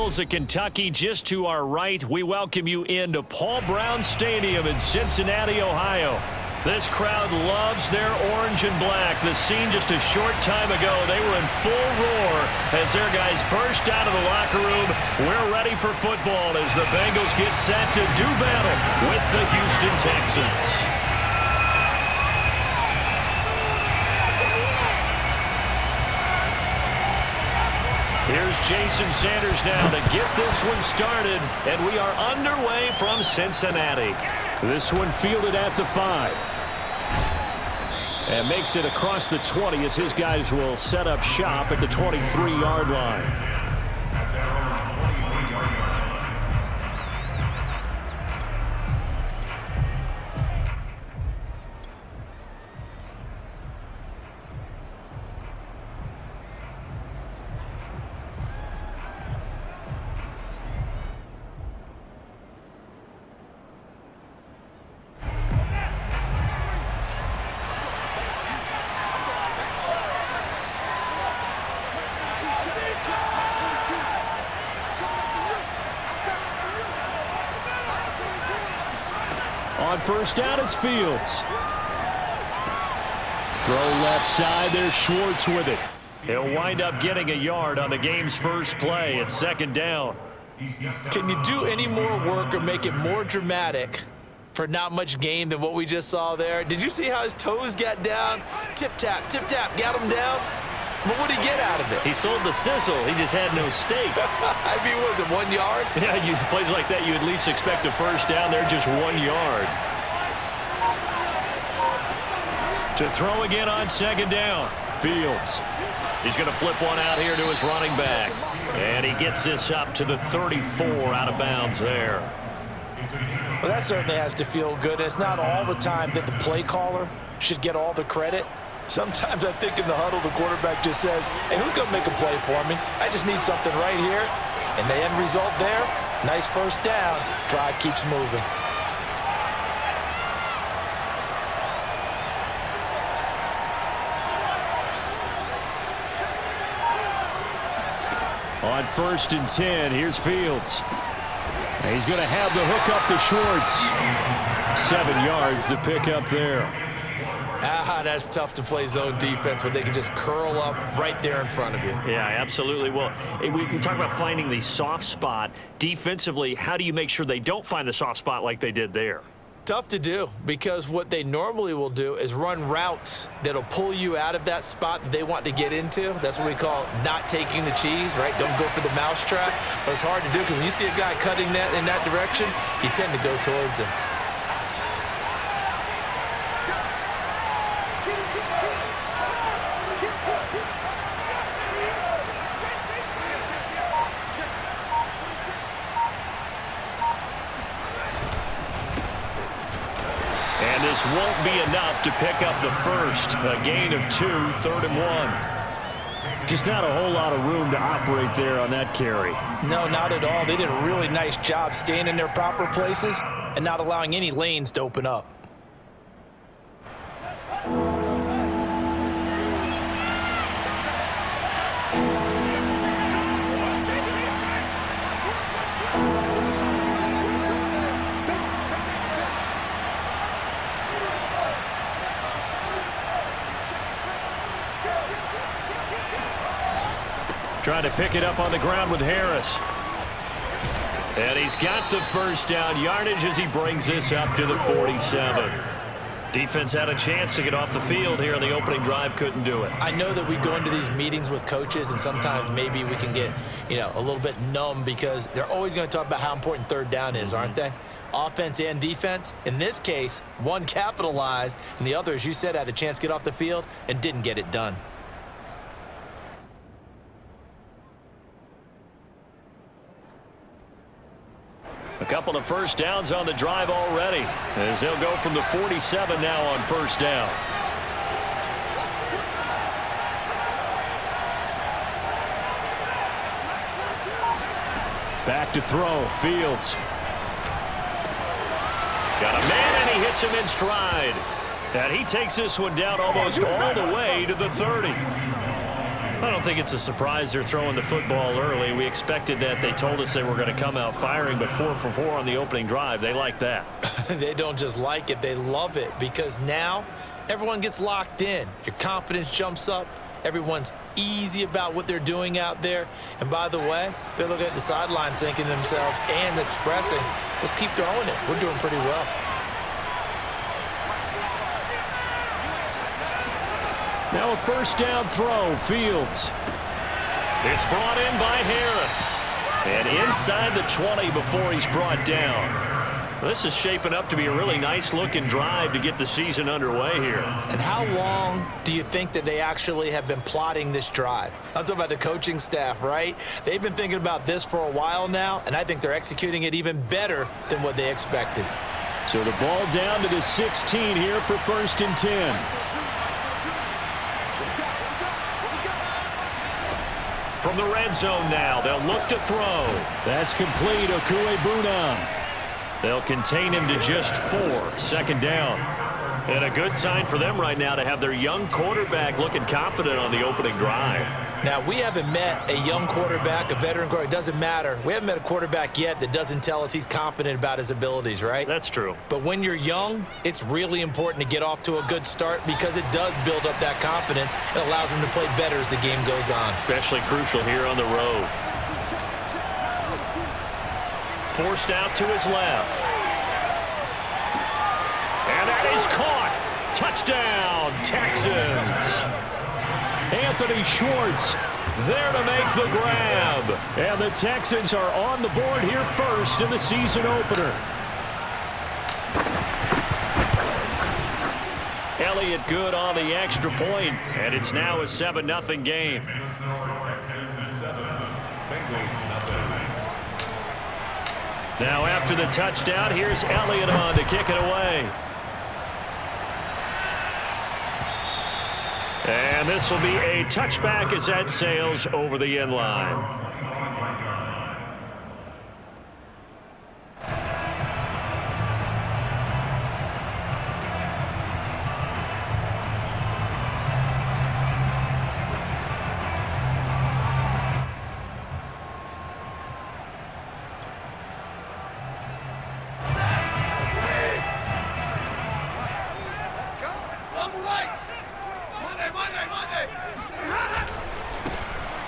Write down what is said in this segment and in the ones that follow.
Louisville's of Kentucky just to our right. We welcome you into Paul Brown Stadium in Cincinnati, Ohio. This crowd loves their orange and black. The scene just a short time ago, they were in full roar as their guys burst out of the locker room. We're ready for football as the Bengals get set to do battle with the Houston Texans. Here's Jason Sanders now to get this one started, and we are underway from Cincinnati. This one fielded at the 5. And makes it across the 20 as his guys will set up shop at the 23-yard line. On first down, it's Fields. Throw left side, there's Schwartz with it. He'll wind up getting a yard on the game's first play. It's second down. Can you do any more work or make it more dramatic for not much gain than what we just saw there? Did you see how his toes got down? Tip-tap, got him down. But what did he get out of it? He sold the sizzle. He just had no steak. I mean, was it 1 yard? Yeah, plays like that, you at least expect a first down. They're just 1 yard. To throw again on second down. Fields. He's going to flip one out here to his running back. And he gets this up to the 34 out of bounds there. Well, that certainly has to feel good. It's not all the time that the play caller should get all the credit. Sometimes I think in the huddle, the quarterback just says, hey, who's going to make a play for me? I just need something right here. And the end result there, nice first down. Drive keeps moving. On first and 10, here's Fields. He's going to have the hook up to Schwartz. 7 yards to pick up there. That's tough to play zone defense when they can just curl up right there in front of you. Yeah, absolutely. Well, we talk about finding the soft spot. Defensively, how do you make sure they don't find the soft spot like they did there? Tough to do, because what they normally will do is run routes that'll pull you out of that spot that they want to get into. That's what we call not taking the cheese, right? Don't go for the mousetrap. But it's hard to do because when you see a guy cutting that in that direction, you tend to go towards him. This won't be enough to pick up the first. A gain of 2, 3rd and 1. Just not a whole lot of room to operate there on that carry. No, not at all. They did a really nice job staying in their proper places and not allowing any lanes to open up. Trying to pick it up on the ground with Harris. And he's got the first down yardage as he brings this up to the 47. Defense had a chance to get off the field here on the opening drive, couldn't do it. I know that we go into these meetings with coaches, and sometimes maybe we can get, a little bit numb because they're always going to talk about how important third down is, aren't they? Offense and defense. In this case, one capitalized, and the other, as you said, had a chance to get off the field and didn't get it done. A couple of first downs on the drive already, as they'll go from the 47 now on first down. Back to throw, Fields. Got a man, and he hits him in stride. And he takes this one down almost all the way to the 30. I don't think it's a surprise they're throwing the football early. We expected that. They told us they were going to come out firing, but 4 for 4 on the opening drive. They like that. They don't just like it, they love it, because now everyone gets locked in. Your confidence jumps up. Everyone's easy about what they're doing out there. And by the way, they're looking at the sideline thinking to themselves and expressing, let's keep throwing it. We're doing pretty well. Now a first down throw, Fields. It's brought in by Harris. And inside the 20 before he's brought down. This is shaping up to be a really nice-looking drive to get the season underway here. And how long do you think that they actually have been plotting this drive? I'm talking about the coaching staff, right? They've been thinking about this for a while now, and I think they're executing it even better than what they expected. So the ball down to the 16 here for 1st and 10. From the red zone now, they'll look to throw. That's complete, Okuegbunam. They'll contain him to just 4, 2nd down. And a good sign for them right now to have their young quarterback looking confident on the opening drive. Now, we haven't met a young quarterback, a veteran quarterback. It doesn't matter. We haven't met a quarterback yet that doesn't tell us he's confident about his abilities, right? That's true. But when you're young, it's really important to get off to a good start because it does build up that confidence. It allows them to play better as the game goes on. Especially crucial here on the road. Forced out to his left. And that is caught. Touchdown, Texans. Anthony Schwartz there to make the grab. And the Texans are on the board here first in the season opener. Elliott good on the extra point, and it's now a 7-0 game. Now after the touchdown, here's Elliott on to kick it away. And this will be a touchback as that sails over the end line.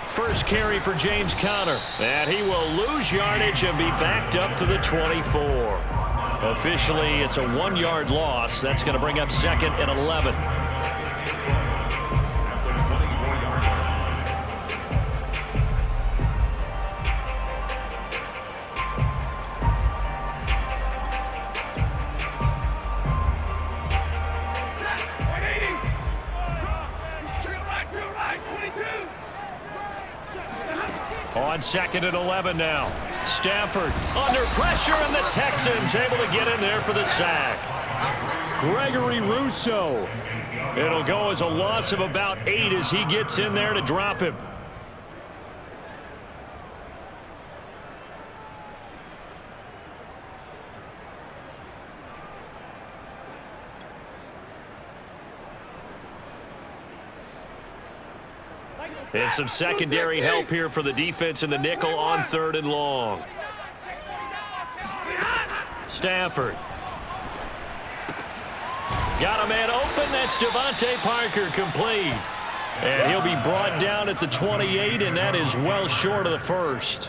First carry for James Conner, and he will lose yardage and be backed up to the 24. Officially, it's a 1-yard loss. That's going to bring up 2nd and 11. On 2nd and 11 now. Stafford under pressure, and the Texans able to get in there for the sack. Gregory Rousseau. It'll go as a loss of about 8 as he gets in there to drop him. And some secondary help here for the defense in the nickel on 3rd and long. Stafford. Got a man open. That's Devontae Parker, complete. And he'll be brought down at the 28, and that is well short of the first.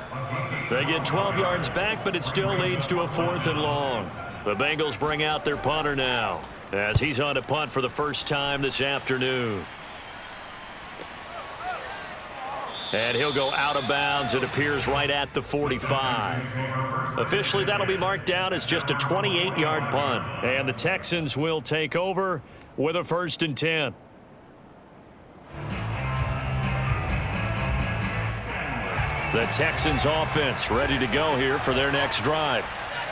They get 12 yards back, but it still leads to a 4th and long. The Bengals bring out their punter now as he's on to punt for the first time this afternoon. And he'll go out of bounds. It appears right at the 45. Officially, that'll be marked down as just a 28-yard punt. And the Texans will take over with a 1st and 10. The Texans offense ready to go here for their next drive.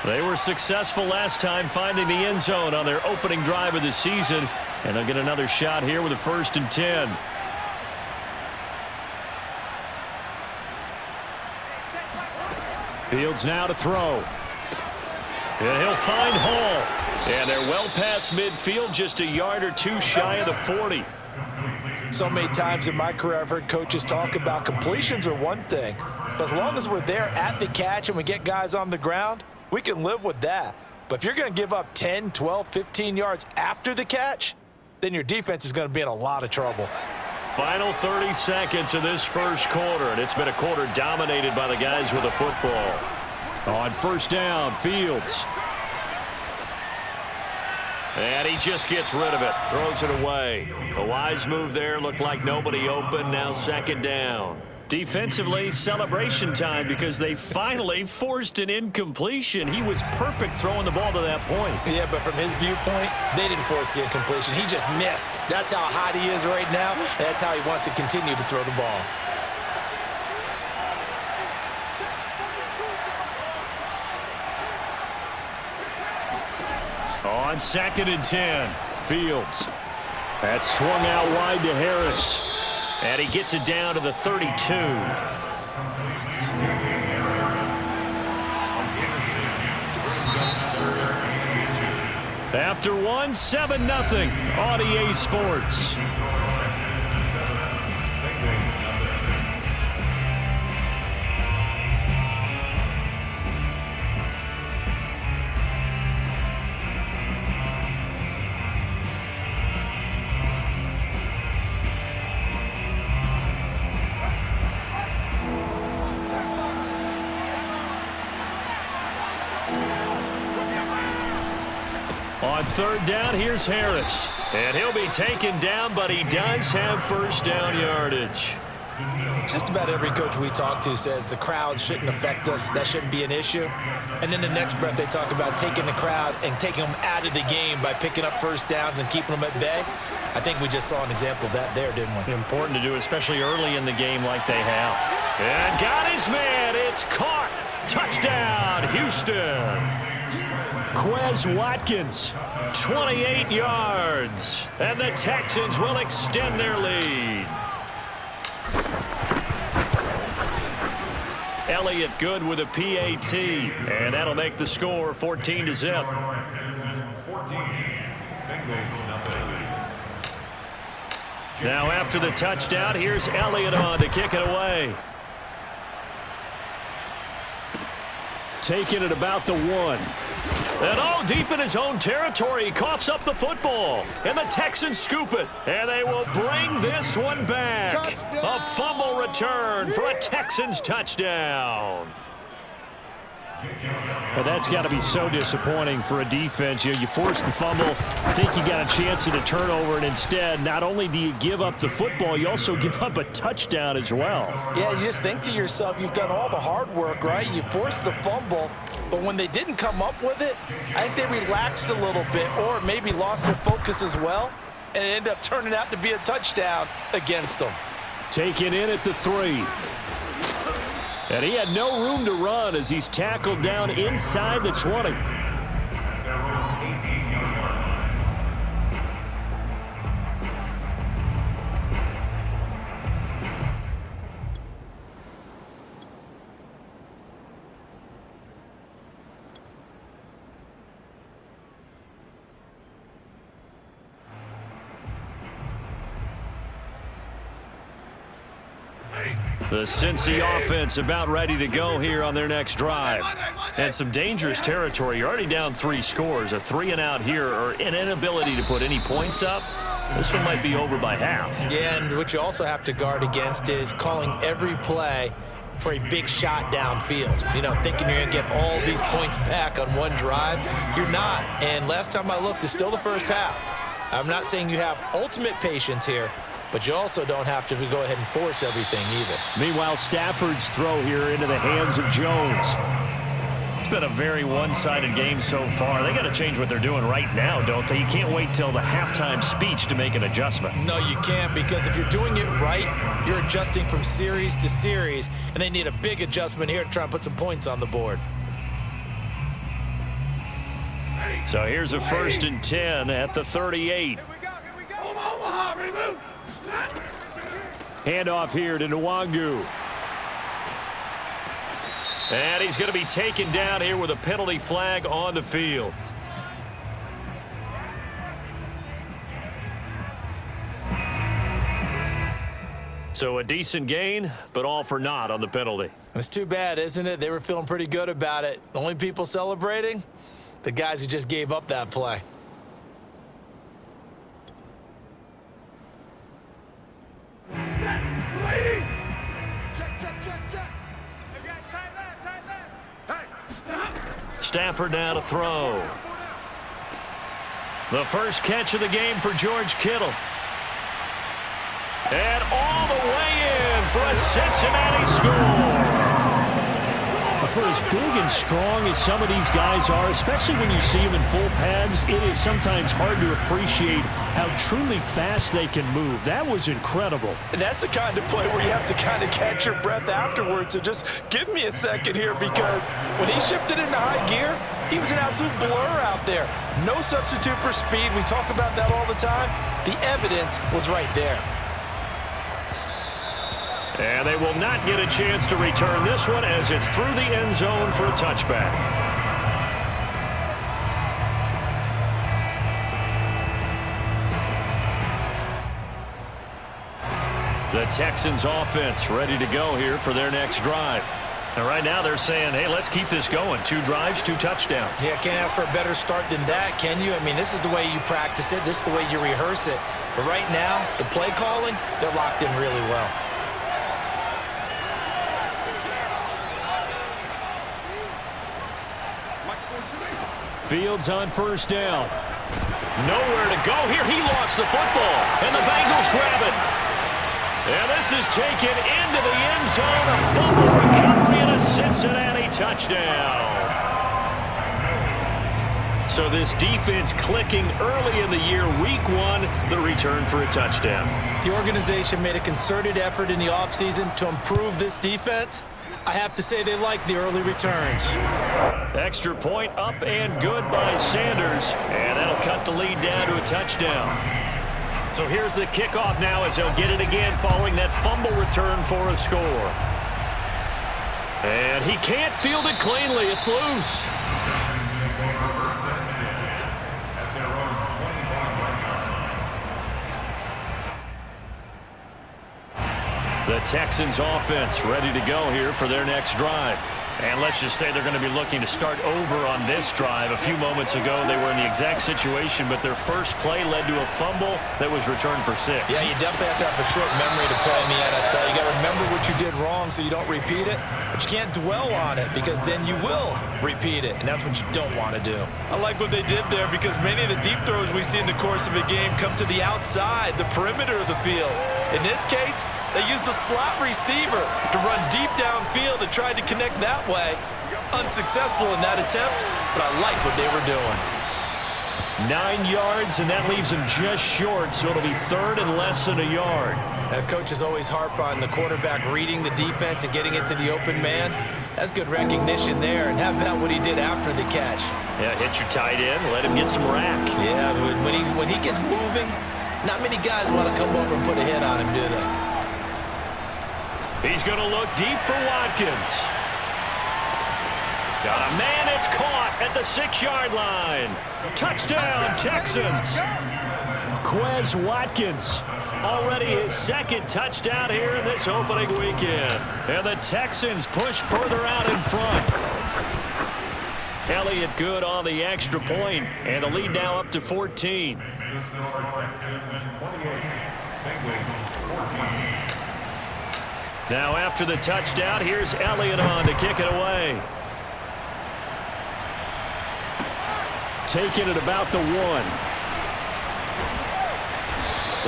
They were successful last time finding the end zone on their opening drive of the season. And they'll get another shot here with a 1st and 10. Fields now to throw. And he'll find Hall. And they're well past midfield, just a yard or 2 shy of the 40. So many times in my career, I've heard coaches talk about completions are one thing, but as long as we're there at the catch and we get guys on the ground, we can live with that. But if you're going to give up 10, 12, 15 yards after the catch, then your defense is going to be in a lot of trouble. Final 30 seconds of this first quarter, and it's been a quarter dominated by the guys with the football. On first down, Fields. And he just gets rid of it, throws it away. A wise move there, looked like nobody open, now second down. Defensively, celebration time because they finally forced an incompletion. He was perfect throwing the ball to that point. Yeah, but from his viewpoint, they didn't force the incompletion. He just missed. That's how hot he is right now, and that's how he wants to continue to throw the ball. On second and 10, Fields. That's swung out wide to Harris. And he gets it down to the 32. After one, 7-0 on EA Sports. On third down, here's Harris. And he'll be taken down, but he does have first down yardage. Just about every coach we talk to says the crowd shouldn't affect us. That shouldn't be an issue. And in the next breath, they talk about taking the crowd and taking them out of the game by picking up first downs and keeping them at bay. I think we just saw an example of that there, didn't we? Important to do, especially early in the game like they have. And got his man. It's caught. Touchdown, Houston. Quez Watkins, 28 yards. And the Texans will extend their lead. Elliott good with a PAT. And that'll make the score 14-0. Now after the touchdown, here's Elliott on to kick it away. Taking it about the 1. And all deep in his own territory, he coughs up the football. And the Texans scoop it. And they will bring this one back. Touchdown! A fumble return for a Texans touchdown. Well, that's got to be so disappointing for a defense. You force the fumble, think you got a chance at a turnover, and instead, not only do you give up the football, you also give up a touchdown as well. Yeah, you just think to yourself, you've done all the hard work, right? You forced the fumble, but when they didn't come up with it, I think they relaxed a little bit or maybe lost their focus as well, and it ended up turning out to be a touchdown against them. Taken in at the 3. And he had no room to run as he's tackled down inside the 20. The Cincy offense about ready to go here on their next drive. And some dangerous territory. You're already down 3 scores. A 3-and-out here or an inability to put any points up. This one might be over by half. Yeah, and what you also have to guard against is calling every play for a big shot downfield. You know, thinking you're going to get all these points back on one drive. You're not. And last time I looked, it's still the first half. I'm not saying you have ultimate patience here, but you also don't have to go ahead and force everything either. Meanwhile, Stafford's throw here into the hands of Jones. It's been a very one-sided game so far. They got to change what they're doing right now, don't they? You can't wait till the halftime speech to make an adjustment. No, you can't, because if you're doing it right, you're adjusting from series to series, and they need a big adjustment here to try and put some points on the board. So here's a 1st and 10 at the 38. Handoff here to Nwangu. And he's going to be taken down here with a penalty flag on the field. So a decent gain, but all for naught on the penalty. It's too bad, isn't it? They were feeling pretty good about it. The only people celebrating? The guys who just gave up that play. Stafford now to throw. The first catch of the game for George Kittle. And all the way in for a Cincinnati score. For as big and strong as some of these guys are, especially when you see them in full pads, it is sometimes hard to appreciate how truly fast they can move. That was incredible. And that's the kind of play where you have to kind of catch your breath afterwards. So just give me a second here, because when he shifted into high gear, he was an absolute blur out there. No substitute for speed. We talk about that all the time. The evidence was right there. And they will not get a chance to return this one as it's through the end zone for a touchback. The Texans offense ready to go here for their next drive. And right now they're saying, hey, let's keep this going. 2 drives, 2 touchdowns. Yeah, can't ask for a better start than that, can you? I mean, this is the way you practice it. This is the way you rehearse it. But right now, the play calling, they're locked in really well. Fields on first down. Nowhere to go here. He lost the football, and the Bengals grab it. And this is taken into the end zone. A fumble recovery and a Cincinnati touchdown. So this defense clicking early in the year. Week 1, the return for a touchdown. The organization made a concerted effort in the offseason to improve this defense. I have to say they like the early returns. Extra point up and good by Sanders. And that'll cut the lead down to a touchdown. So here's the kickoff now as they'll get it again following that fumble return for a score. And he can't field it cleanly. It's loose. The Texans offense ready to go here for their next drive. And let's just say they're going to be looking to start over on this drive. A few moments ago, they were in the exact situation, but their first play led to a fumble that was returned for 6. Yeah, you definitely have to have a short memory to play in the NFL. You got to remember what you did wrong so you don't repeat it, but you can't dwell on it because then you will repeat it, and that's what you don't want to do. I like what they did there because many of the deep throws we see in the course of a game come to the outside, the perimeter of the field. In this case, they used a slot receiver to run deep downfield and tried to connect that way. Unsuccessful in that attempt, but I like what they were doing. 9 yards, and that leaves them just short, so it'll be 3rd and less than a yard. Coaches always harp on the quarterback reading the defense and getting it to the open man. That's good recognition there, and how about what he did after the catch? Yeah, hit your tight end, let him get some rack. Yeah, when he gets moving, not many guys want to come over and put a hit on him, do they? He's going to look deep for Watkins. Got a man, it's caught at the 6-yard line. Touchdown, Texans. Quez Watkins. Already his 2nd touchdown here in this opening weekend. And the Texans push further out in front. Elliott good on the extra point, and the lead now up to 14. Now after the touchdown, here's Elliott on to kick it away. Taking it about the 1.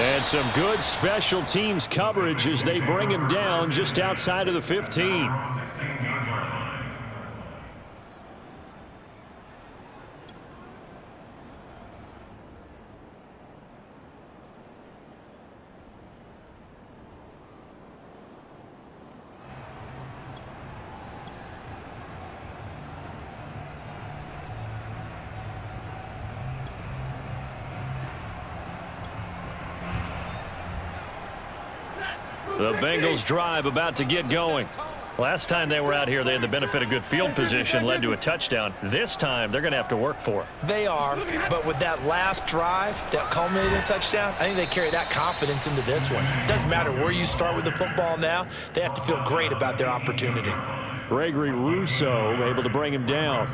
And some good special teams coverage as they bring him down just outside of the 15. The Bengals drive about to get going. Last time they were out here, they had the benefit of good field position, led to a touchdown. This time, they're going to have to work for it. They are, but with that last drive that culminated in a touchdown, I think they carry that confidence into this one. It doesn't matter where you start with the football now. They have to feel great about their opportunity. Gregory Rousseau able to bring him down.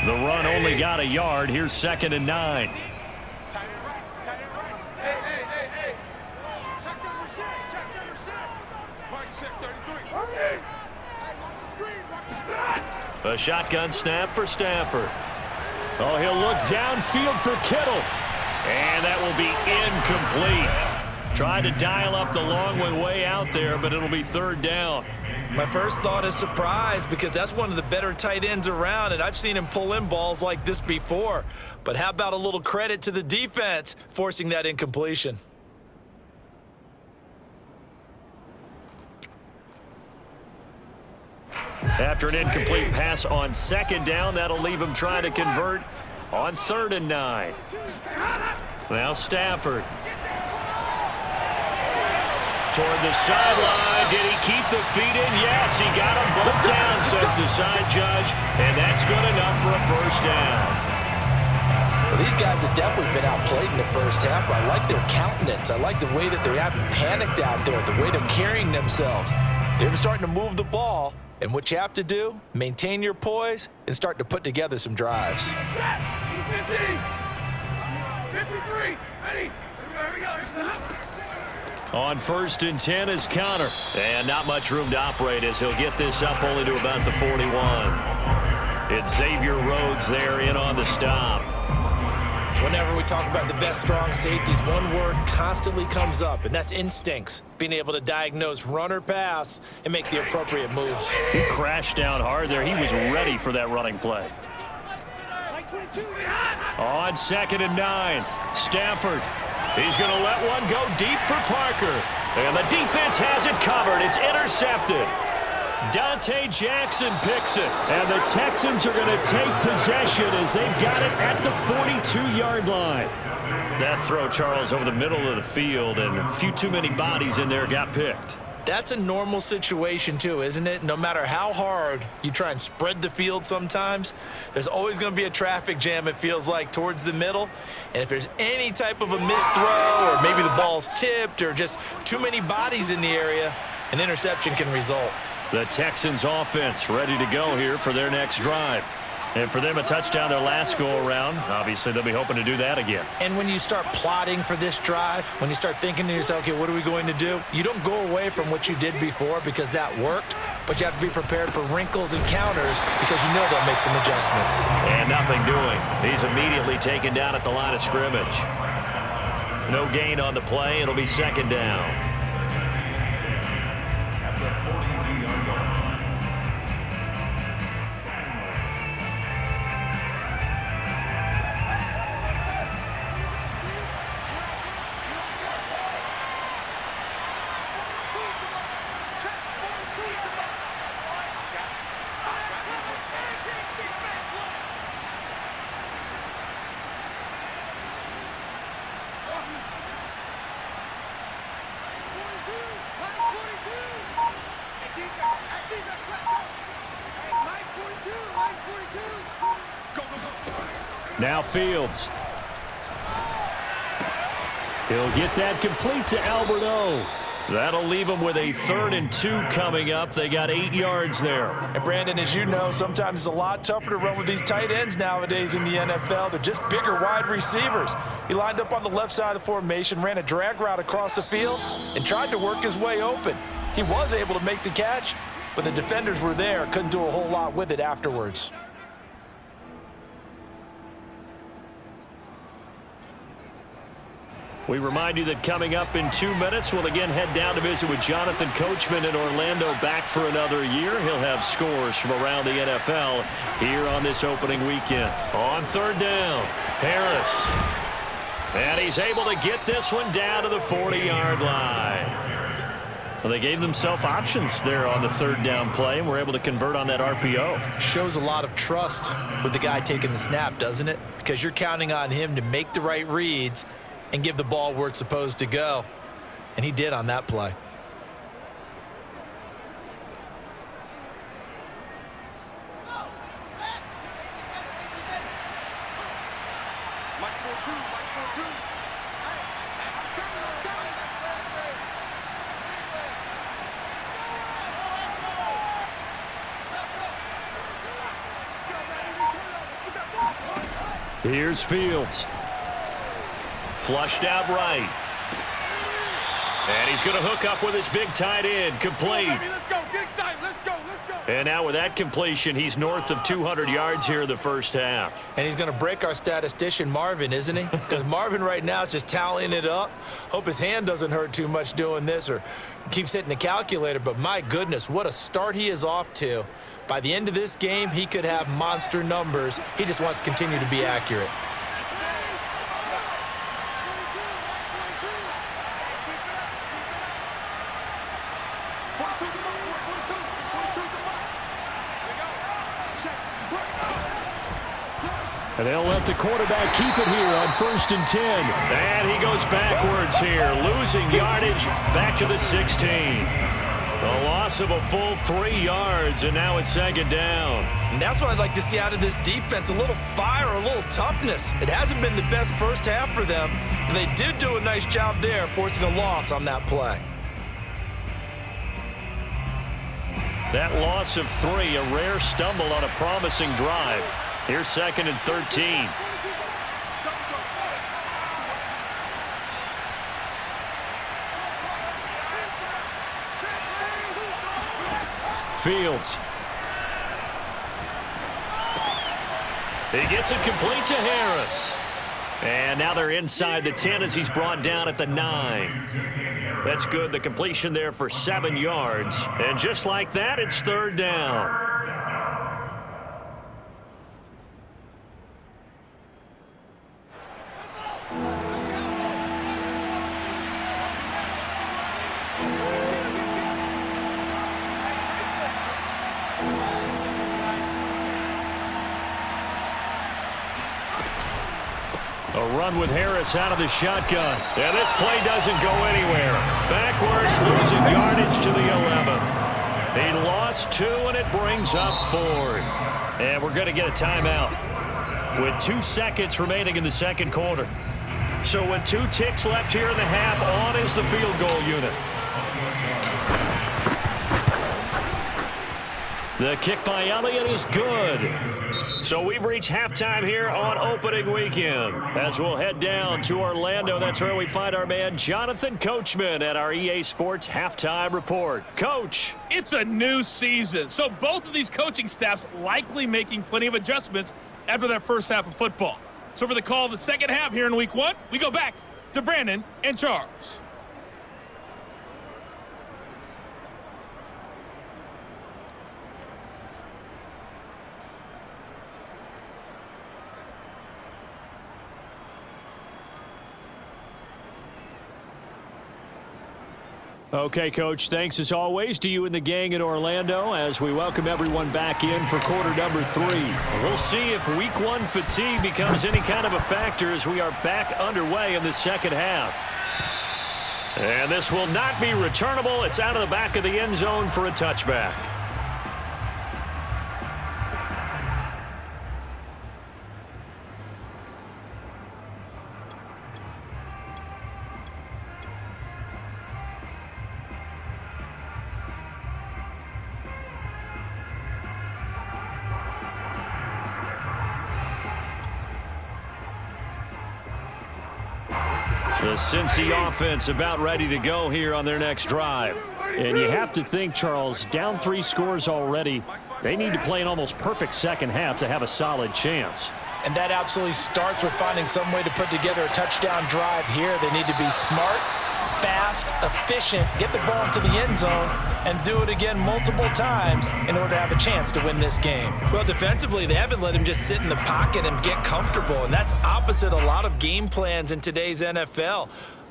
The run only got a yard. Here's 2nd and 9. Tight end right. Hey. Check number 6. Mike, check 33. Okay. A shotgun snap for Stafford. Oh, he'll look downfield for Kittle. And that will be incomplete. Tried to dial up the long one way out there, but it'll be 3rd down. My first thought is surprise because that's one of the better tight ends around, and I've seen him pull in balls like this before. But how about a little credit to the defense forcing that incompletion? After an incomplete pass on 2nd down, that'll leave him trying to convert on 3rd and 9. Now Stafford. Toward the sideline. Did he keep the feet in? Yes, he got them both down, says the side judge. And that's good enough for a 1st down. Well, these guys have definitely been outplayed in the first half. I like their countenance. I like the way that they haven't panicked out there, the way they're carrying themselves. They're starting to move the ball. And what you have to do, maintain your poise and start to put together some drives. 53. Ready? Here we go. On 1st and 10 is Connor. And not much room to operate as he'll get this up only to about the 41. It's Xavier Rhodes there in on the stop. Whenever we talk about the best strong safeties, one word constantly comes up, and that's instincts. Being able to diagnose run or pass and make the appropriate moves. He crashed down hard there. He was ready for that running play. On 2nd and 9, Stafford. He's going to let one go deep for Parker. And the defense has it covered. It's intercepted. Dante Jackson picks it. And the Texans are going to take possession as they've got it at the 42-yard line. That throw, Charles, over the middle of the field, and a few too many bodies in there got picked. That's a normal situation too, isn't it? No matter how hard you try and spread the field sometimes, there's always going to be a traffic jam, it feels like, towards the middle. And if there's any type of a missed throw or maybe the ball's tipped or just too many bodies in the area, an interception can result. The Texans offense ready to go here for their next drive. And for them, a touchdown their last go-around. Obviously, they'll be hoping to do that again. And when you start plotting for this drive, when you start thinking to yourself, okay, what are we going to do? You don't go away from what you did before because that worked, but you have to be prepared for wrinkles and counters because you know they'll make some adjustments. And nothing doing. He's immediately taken down at the line of scrimmage. No gain on the play. It'll be 2nd down. Now Fields. He'll get that complete to Albert O. That'll leave him with a 3rd and 2 coming up. They got 8 yards there. And Brandon, as you know, sometimes it's a lot tougher to run with these tight ends nowadays in the NFL. They're just bigger wide receivers. He lined up on the left side of the formation, ran a drag route across the field, and tried to work his way open. He was able to make the catch, but the defenders were there, couldn't do a whole lot with it afterwards. We remind you that coming up in 2 minutes, we'll again head down to visit with Jonathan Coachman in Orlando, back for another year. He'll have scores from around the NFL here on this opening weekend. On 3rd down, Harris. And he's able to get this one down to the 40-yard line. Well, they gave themselves options there on the third down play and were able to convert on that RPO. Shows a lot of trust with the guy taking the snap, doesn't it? Because you're counting on him to make the right reads and give the ball where it's supposed to go. And he did on that play. Here's Fields. Flushed out right. And he's going to hook up with his big tight end. Complete. Let's go. Get excited. Let's go. And now with that completion, he's north of 200 yards here in the first half. And he's going to break our statistician, Marvin, isn't he? Because Marvin right now is just tallying it up. Hope his hand doesn't hurt too much doing this or keeps hitting the calculator. But my goodness, what a start he is off to. By the end of this game, he could have monster numbers. He just wants to continue to be accurate. And they'll let the quarterback keep it here on 1st and 10. And he goes backwards here, losing yardage back to the 16. A loss of a full 3 yards, and now it's 2nd down. And that's what I'd like to see out of this defense, a little fire, a little toughness. It hasn't been the best first half for them, but they did do a nice job there, forcing a loss on that play. That loss of 3, a rare stumble on a promising drive. Here's 2nd and 13. Fields. He gets it complete to Harris. And now they're inside the 10 as he's brought down at the 9. That's good. The completion there for 7 yards. And just like that, it's 3rd down. A run with Harris out of the shotgun. And this play doesn't go anywhere. Backwards, losing yardage to the 11. He lost 2, and it brings up 4th. And we're going to get a timeout with 2 seconds remaining in the second quarter. So with 2 ticks left here in the half, on is the field goal unit. The kick by Elliott is good. So we've reached halftime here on opening weekend. As we'll head down to Orlando, that's where we find our man Jonathan Coachman at our EA Sports Halftime Report. Coach. It's a new season, so both of these coaching staffs likely making plenty of adjustments after that first half of football. So for the call of the second half here in week 1, we go back to Brandon and Charles. Okay, Coach, thanks as always to you and the gang in Orlando as we welcome everyone back in for quarter number 3. We'll see if week 1 fatigue becomes any kind of a factor as we are back underway in the second half. And this will not be returnable. It's out of the back of the end zone for a touchback. The Cincy offense about ready to go here on their next drive. And you have to think, Charles, down 3 scores already. They need to play an almost perfect second half to have a solid chance. And that absolutely starts with finding some way to put together a touchdown drive here. They need to be smart, fast, efficient, get the ball into the end zone, and do it again multiple times in order to have a chance to win this game. Well, defensively, they haven't let him just sit in the pocket and get comfortable, and that's opposite a lot of game plans in today's NFL.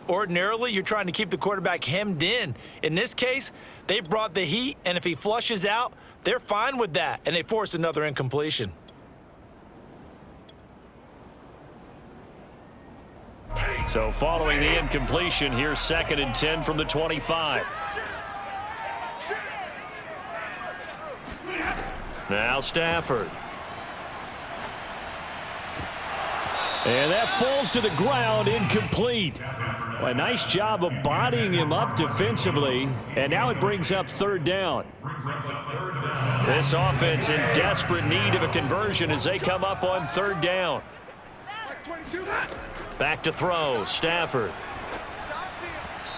Ordinarily, you're trying to keep the quarterback hemmed in. In this case, they brought the heat, and if he flushes out, they're fine with that, and they force another incompletion. So following the incompletion, here's 2nd and 10 from the 25. Now Stafford. And that falls to the ground, incomplete. A nice job of bodying him up defensively, and now it brings up 3rd down. This offense in desperate need of a conversion as they come up on 3rd down. Back to throw, Stafford.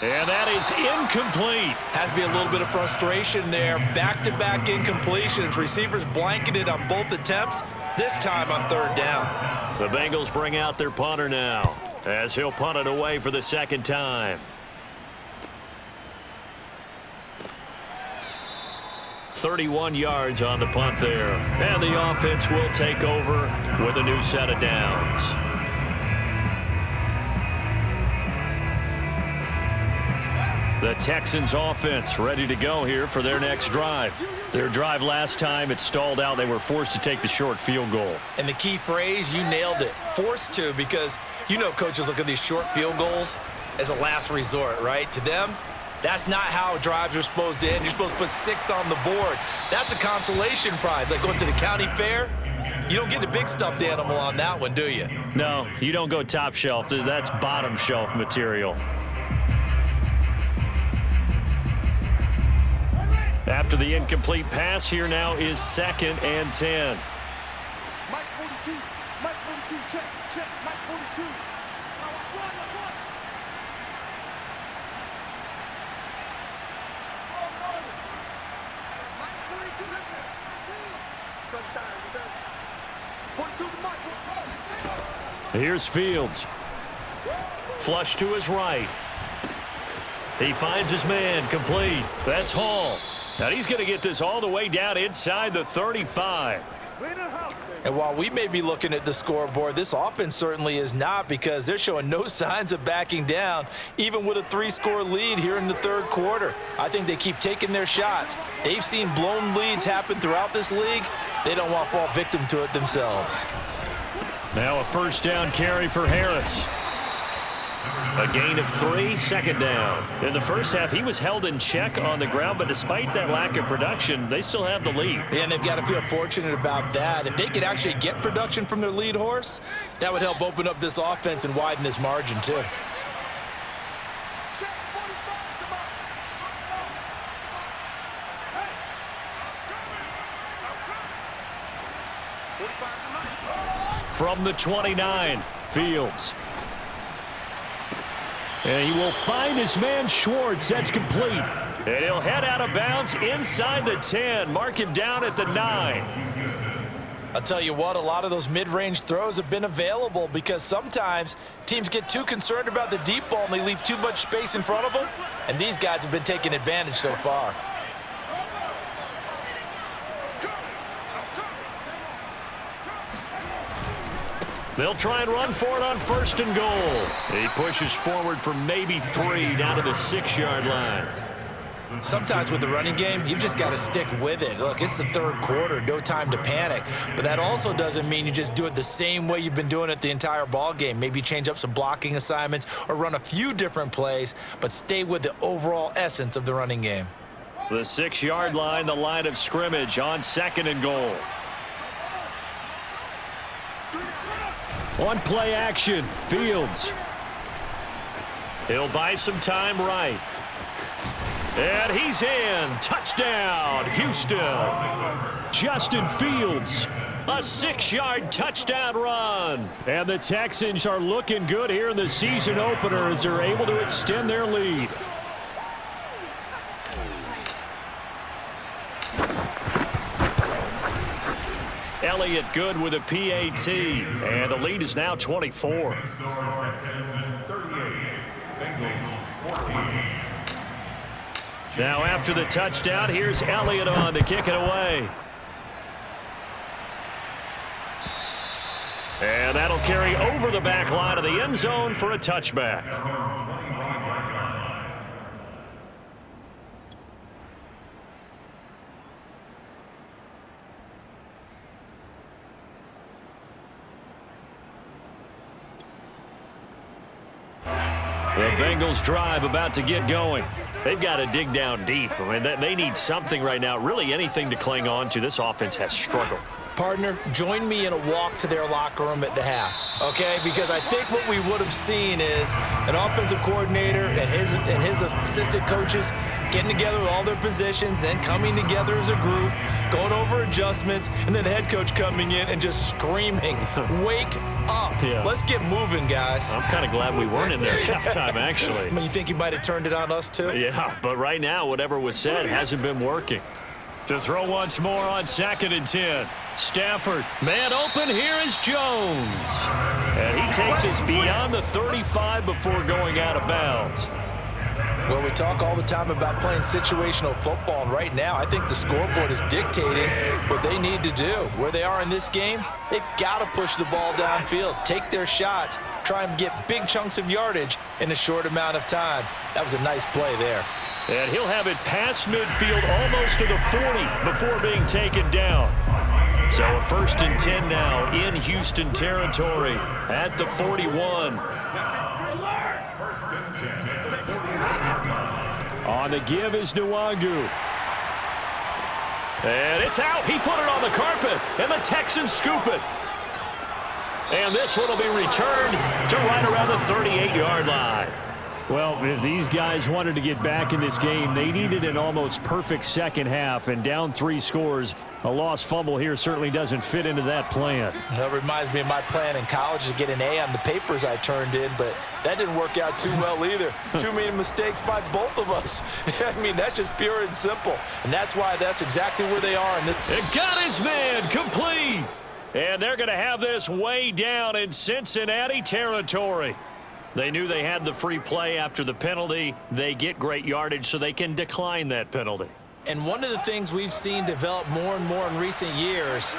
And that is incomplete. Has to be a little bit of frustration there. Back-to-back incompletions. Receivers blanketed on both attempts, this time on 3rd down. The Bengals bring out their punter now as he'll punt it away for the 2nd time. .31 yards on the punt there. And the offense will take over with a new set of downs. The Texans offense ready to go here for their next drive. Their drive last time, it stalled out. They were forced to take the short field goal. And the key phrase, you nailed it, forced to, because you know coaches look at these short field goals as a last resort, right? To them, that's not how drives are supposed to end. You're supposed to put 6 on the board. That's a consolation prize. Like going to the county fair, you don't get the big stuffed animal on that one, do you? No, you don't go top shelf. That's bottom shelf material. After the incomplete pass, here now is 2nd and 10. Mike 42, Mike 42, check, Mike 42. Mike 42, touchdown, defense. 42 to Mike. Here's Fields. Flush to his right. He finds his man, complete. That's Hall. Now he's going to get this all the way down inside the 35. And while we may be looking at the scoreboard, this offense certainly is not, because they're showing no signs of backing down, even with a 3-score lead here in the 3rd quarter. I think they keep taking their shots. They've seen blown leads happen throughout this league. They don't want to fall victim to it themselves. Now a 1st down carry for Harris. A gain of 3, 2nd down. In the first half, he was held in check on the ground, but despite that lack of production, they still have the lead. Yeah, and they've got to feel fortunate about that. If they could actually get production from their lead horse, that would help open up this offense and widen this margin, too. From the 29, Fields. And he will find his man Schwartz. That's complete. And he'll head out of bounds inside the 10. Mark him down at the 9. I'll tell you what, a lot of those mid-range throws have been available, because sometimes teams get too concerned about the deep ball and they leave too much space in front of them. And these guys have been taking advantage so far. They'll try and run for it on 1st and goal. He pushes forward for maybe 3 down to the 6-yard line. Sometimes with the running game, you've just got to stick with it. Look, it's the 3rd quarter, no time to panic. But that also doesn't mean you just do it the same way you've been doing it the entire ball game. Maybe change up some blocking assignments or run a few different plays, but stay with the overall essence of the running game. The 6-yard line, the line of scrimmage on 2nd and goal. On play action, Fields. He'll buy some time right. And he's in. Touchdown, Houston. Justin Fields. A 6-yard touchdown run. And the Texans are looking good here in the season opener as they're able to extend their lead. Elliott good with a PAT, and the lead is now 24. Now after the touchdown, here's Elliott on to kick it away. And that'll carry over the back line of the end zone for a touchback. The Bengals drive about to get going. They've got to dig down deep. I mean, they need something right now, really anything to cling on to. This offense has struggled. Partner, join me in a walk to their locker room at the half, okay? Because I think what we would have seen is an offensive coordinator and his assistant coaches getting together with all their positions, then coming together as a group, going over adjustments, and then the head coach coming in and just screaming, wake up. Yeah. Let's get moving, guys. I'm kind of glad we weren't in there at halftime, actually. I mean, you think he might have turned it on us, too? Yeah, but right now, whatever was said hasn't been working. To throw once more on 2nd and 10. Stafford, man open, here is Jones. And he takes us beyond the 35 before going out of bounds. Well, we talk all the time about playing situational football, and right now I think the scoreboard is dictating what they need to do. Where they are in this game, they've got to push the ball downfield, take their shots, try and get big chunks of yardage in a short amount of time. That was a nice play there. And he'll have it past midfield almost to the 40 before being taken down. So a 1st and 10 now in Houston territory at the 41. On the give is Nwangu. And it's out. He put it on the carpet, and the Texans scoop it. And this one will be returned to right around the 38-yard line. Well, if these guys wanted to get back in this game, they needed an almost perfect second half, and down 3 scores. A lost fumble here certainly doesn't fit into that plan. That reminds me of my plan in college to get an A on the papers I turned in, but that didn't work out too well either. Too many mistakes by both of us. I mean, that's just pure and simple, and that's why that's exactly where they are. And got his man complete. And they're going to have this way down in Cincinnati territory. They knew they had the free play after the penalty. They get great yardage, so they can decline that penalty. And one of the things we've seen develop more and more in recent years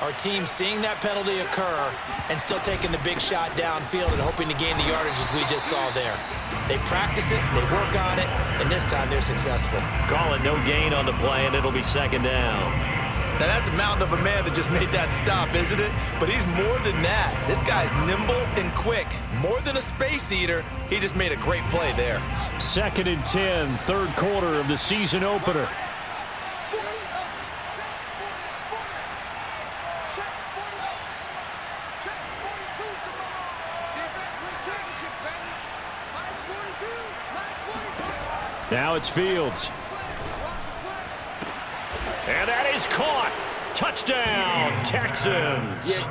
are teams seeing that penalty occur and still taking the big shot downfield and hoping to gain the yardage as we just saw there. They practice it, they work on it, and this time they're successful. Call it no gain on the play, and it'll be 2nd down. Now, that's a mountain of a man that just made that stop, isn't it? But he's more than that. This guy's nimble and quick. More than a space eater, he just made a great play there. 2nd and 10, 3rd quarter of the season opener. Now it's Fields. And that is caught. Touchdown, Texans.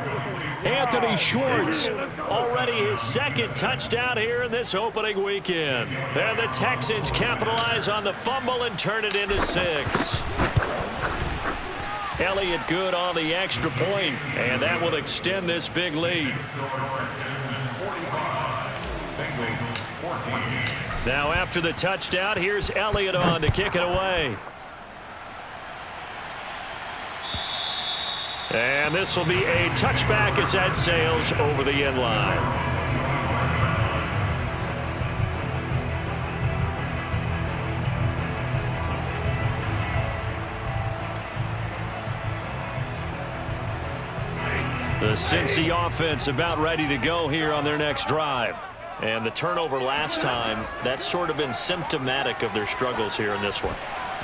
Anthony Schwartz. Already his 2nd touchdown here in this opening weekend. And the Texans capitalize on the fumble and turn it into 6. Elliott good on the extra point, and that will extend this big lead. Now after the touchdown, here's Elliott on to kick it away. And this will be a touchback as that sails over the end line. The Cincy offense about ready to go here on their next drive. And the turnover last time, that's sort of been symptomatic of their struggles here in this one.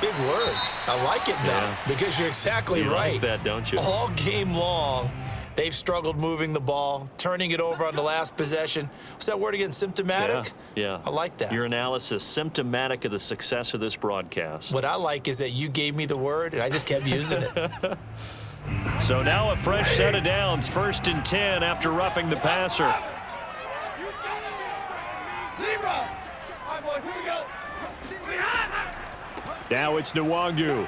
Big word. I like it, though, because you're exactly right. Like that, don't you? All game long, they've struggled moving the ball, turning it over on the last possession. What's that word again? Symptomatic? Yeah. I like that. Your analysis, symptomatic of the success of this broadcast. What I like is that you gave me the word, and I just kept using it. So now a fresh set of downs, 1st and 10 after roughing the passer. Now it's Nwangu.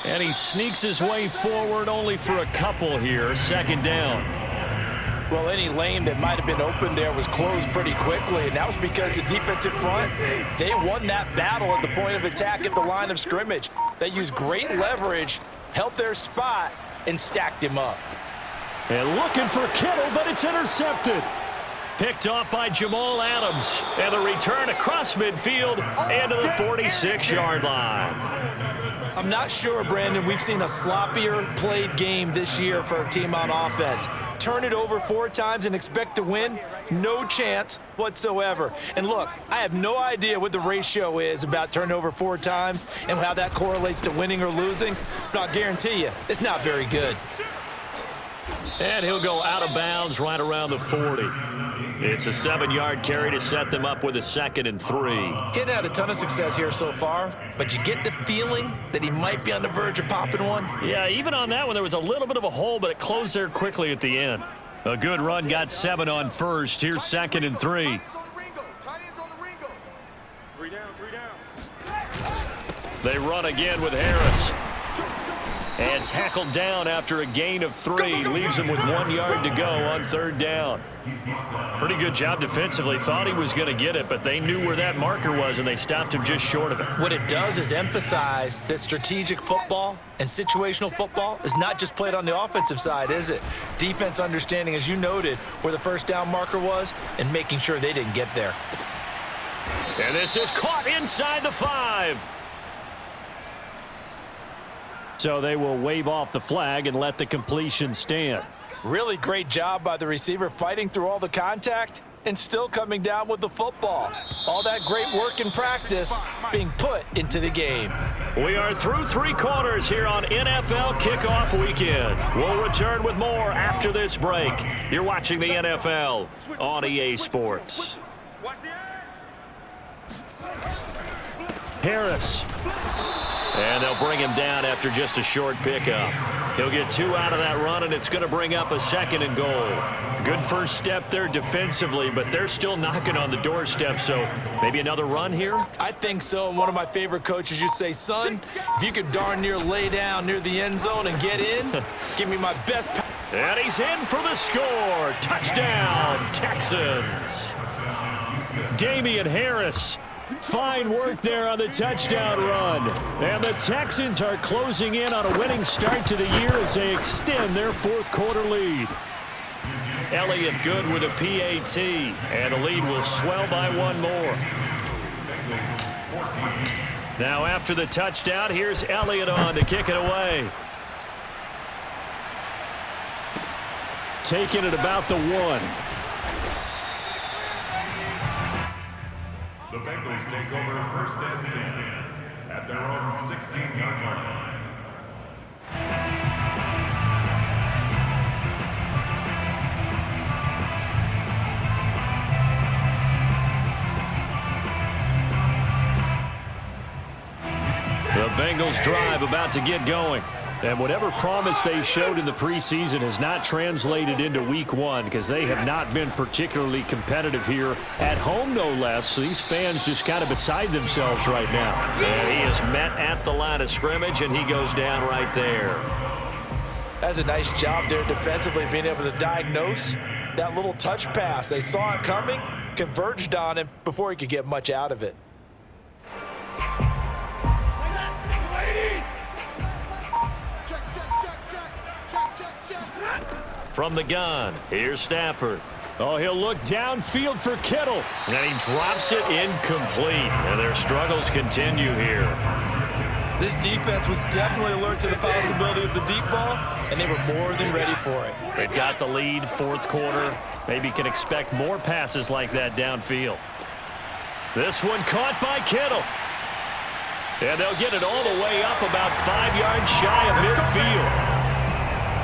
And he sneaks his way forward only for a couple here. 2nd down. Well, any lane that might have been open there was closed pretty quickly, and that was because the defensive front, they won that battle at the point of attack at the line of scrimmage. They used great leverage, held their spot, and stacked him up. And looking for Kittle, but it's intercepted. Picked off by Jamal Adams. And the return across midfield and to the 46-yard line. I'm not sure, Brandon, we've seen a sloppier played game this year for a team on offense. turn it over 4 times and expect to win? No chance whatsoever. And look, I have no idea what the ratio is about turnover 4 times and how that correlates to winning or losing, but I'll guarantee you, it's not very good. And he'll go out of bounds right around the 40. It's a 7-yard carry to set them up with a 2nd and 3. He hadn't had a ton of success here so far, but you get the feeling that he might be on the verge of popping one. Yeah, even on that one, there was a little bit of a hole, but it closed there quickly at the end. A good run got 7 on first. Here's 2nd and 3. Tight ends on the Ringo. 3 down, 3 down. They run again with Harris. And tackled down after a gain of 3. Leaves him with 1 yard to go on 3rd down. Pretty good job defensively. Thought he was going to get it, but they knew where that marker was, and they stopped him just short of it. What it does is emphasize that strategic football and situational football is not just played on the offensive side, is it? Defense understanding, as you noted, where the 1st down marker was and making sure they didn't get there. And this is caught inside the 5. So they will wave off the flag and let the completion stand. Really great job by the receiver fighting through all the contact and still coming down with the football. All that great work in practice being put into the game. We are through 3 quarters here on NFL Kickoff Weekend. We'll return with more after this break. You're watching the NFL on EA Sports. Harris. And they'll bring him down after just a short pickup. He'll get 2 out of that run, and it's going to bring up a 2nd and goal. Good first step there defensively, but they're still knocking on the doorstep, so maybe another run here? I think so. And one of my favorite coaches used to say, son, if you could darn near lay down near the end zone and get in, give me my best. And he's in for the score. Touchdown, Texans. Damian Harris. Fine work there on the touchdown run. And the Texans are closing in on a winning start to the year as they extend their 4th quarter lead. Elliott good with a PAT, and the lead will swell by 1 more. Now after the touchdown, here's Elliott on to kick it away. Taking it about the 1. The Bengals take over 1st and 10 at their own 16-yard line. The Bengals drive about to get going. And whatever promise they showed in the preseason has not translated into week 1 because they have not been particularly competitive here at home, no less. So these fans just kind of beside themselves right now. And he is met at the line of scrimmage, and he goes down right there. That's a nice job there defensively, being able to diagnose that little touch pass. They saw it coming, converged on him before he could get much out of it. From the gun, here's Stafford. Oh, he'll look downfield for Kittle. And he drops it incomplete. And their struggles continue here. This defense was definitely alert to the possibility of the deep ball, and they were more than ready for it. They've got the lead, 4th quarter. Maybe can expect more passes like that downfield. This one caught by Kittle. And they'll get it all the way up about 5 yards shy of midfield.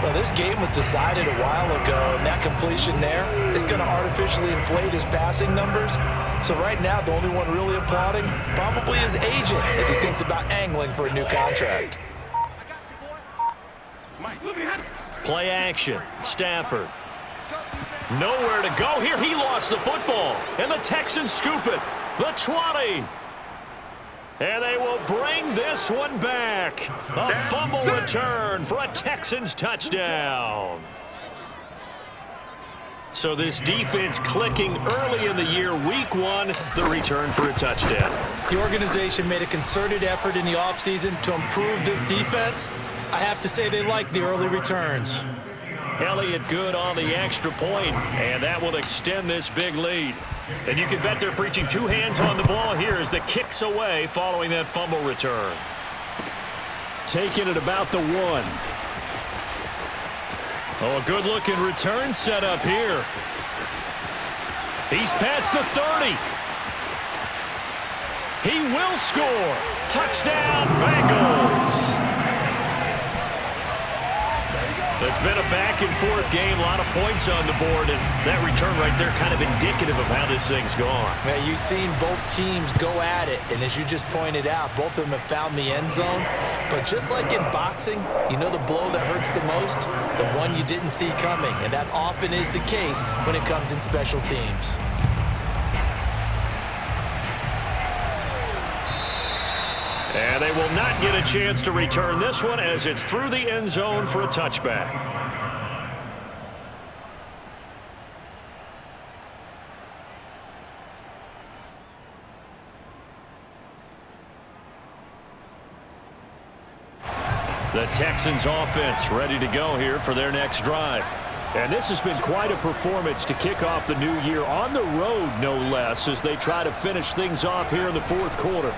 Well, this game was decided a while ago, and that completion there is going to artificially inflate his passing numbers. So right now, the only one really applauding probably his agent as he thinks about angling for a new contract. Play action. Stafford. Nowhere to go here. He lost the football. And the Texans scoop it. The 20. And they will bring this one back. A fumble return for a Texans touchdown. So this defense clicking early in the year, week 1, the return for a touchdown. The organization made a concerted effort in the offseason to improve this defense. I have to say they like the early returns. Elliott good on the extra point, and that will extend this big lead. And you can bet they're preaching 2 hands on the ball here as the kicks away following that fumble return. Taking it about the 1. Oh, a good-looking return set up here. He's past the 30. He will score. Touchdown, Bengals. It's been a back-and-forth game, a lot of points on the board, and that return right there kind of indicative of how this thing's gone. Man, you've seen both teams go at it, and as you just pointed out, both of them have found the end zone. But just like in boxing, you know the blow that hurts the most? The one you didn't see coming, and that often is the case when it comes in special teams. And they will not get a chance to return this one as it's through the end zone for a touchback. The Texans offense ready to go here for their next drive. And this has been quite a performance to kick off the new year on the road, no less, as they try to finish things off here in the fourth quarter.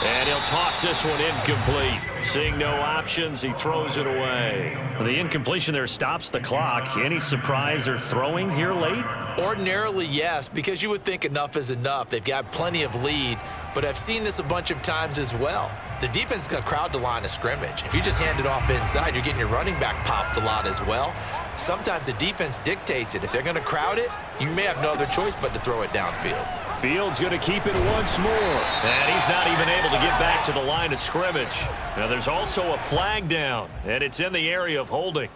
And he'll toss this one incomplete. Seeing no options, he throws it away. The incompletion there stops the clock. Any surprise they're throwing here late? Ordinarily, yes, because you would think enough is enough. They've got plenty of lead, but I've seen this a bunch of times as well. The defense is going to crowd the line of scrimmage. If you just hand it off inside, you're getting your running back popped a lot as well. Sometimes the defense dictates it. If they're going to crowd it, you may have no other choice but to throw it downfield. Fields going to keep it once more. And he's not even able to get back to the line of scrimmage. Now there's also a flag down, and it's in the area of holding.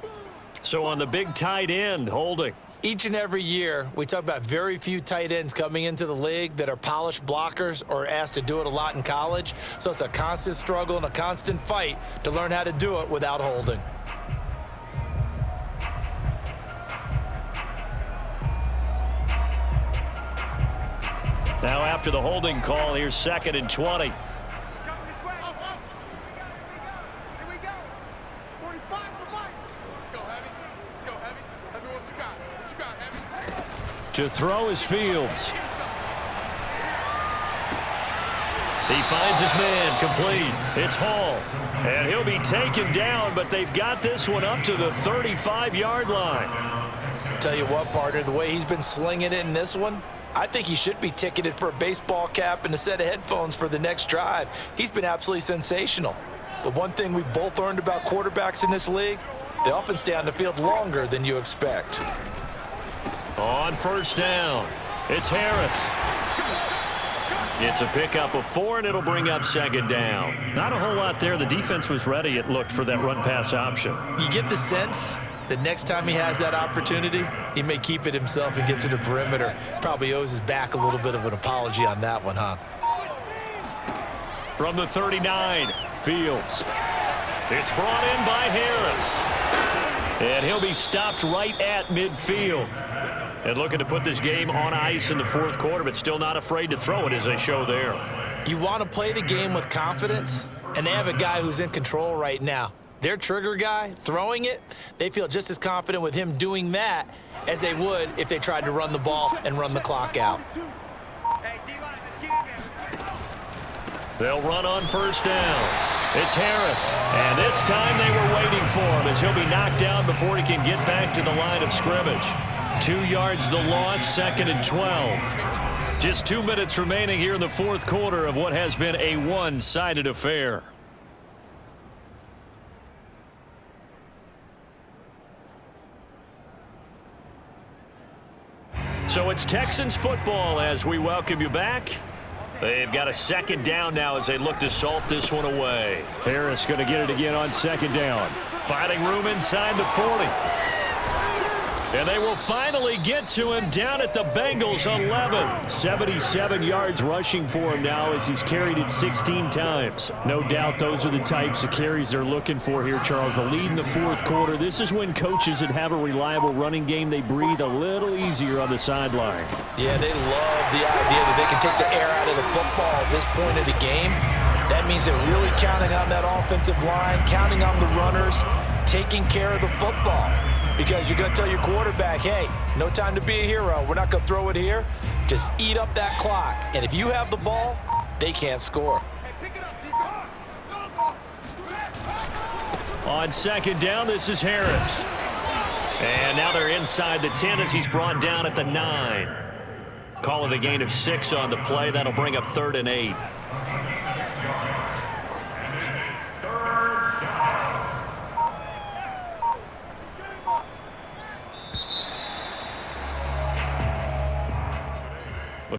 So on the big tight end, holding. Each and every year, we talk about very few tight ends coming into the league that are polished blockers or asked to do it a lot in college. So it's a constant struggle and a constant fight to learn how to do it without holding. Now after the holding call, here's 2nd and 20. Here we go. 45's the mark. Let's go, Heavy. Let's go, Heavy. Heavy, what you got? What you got, Heavy? To throw is Fields. He finds his man complete. It's Hall. And he'll be taken down, but they've got this one up to the 35-yard line. Tell you what, partner, the way he's been slinging it in this one, I think he should be ticketed for a baseball cap and a set of headphones for the next drive. He's been absolutely sensational. But one thing we've both learned about quarterbacks in this league, they often stay on the field longer than you expect. On first down, it's Harris. It's a pickup of 4, and it'll bring up 2nd down. Not a whole lot there. The defense was ready, it looked, for that run-pass option. You get the sense that next time he has that opportunity, he may keep it himself and get to the perimeter. Probably owes his back a little bit of an apology on that one, huh? From the 39, Fields. It's brought in by Harris. And he'll be stopped right at midfield. And looking to put this game on ice in the fourth quarter, but still not afraid to throw it as they show there. You want to play the game with confidence, and they have a guy who's in control right now. Their trigger guy throwing it, they feel just as confident with him doing that as they would if they tried to run the ball and run the clock out. They'll run on first down. It's Harris. And this time they were waiting for him as he'll be knocked down before he can get back to the line of scrimmage. 2 yards the loss, 2nd and 12. Just 2 minutes remaining here in the fourth quarter of what has been a one-sided affair. So it's Texans football as we welcome you back. They've got a 2nd down now as they look to salt this one away. Harris going to get it again on 2nd down. Finding room inside the 40. And they will finally get to him down at the Bengals 11. 77 yards rushing for him now as he's carried it 16 times. No doubt those are the types of carries they're looking for here, Charles. The lead in the fourth quarter. This is when coaches that have a reliable running game, they breathe a little easier on the sideline. Yeah, they love the idea that they can take the air out of the football at this point of the game. That means they're really counting on that offensive line, counting on the runners, taking care of the football. Because you're going to tell your quarterback, hey, no time to be a hero. We're not going to throw it here. Just eat up that clock. And if you have the ball, they can't score. Hey, pick it up, defense. On second down, this is Harris. And now they're inside the 10 as he's brought down at the 9. Call it a gain of 6 on the play. That'll bring up 3rd and 8.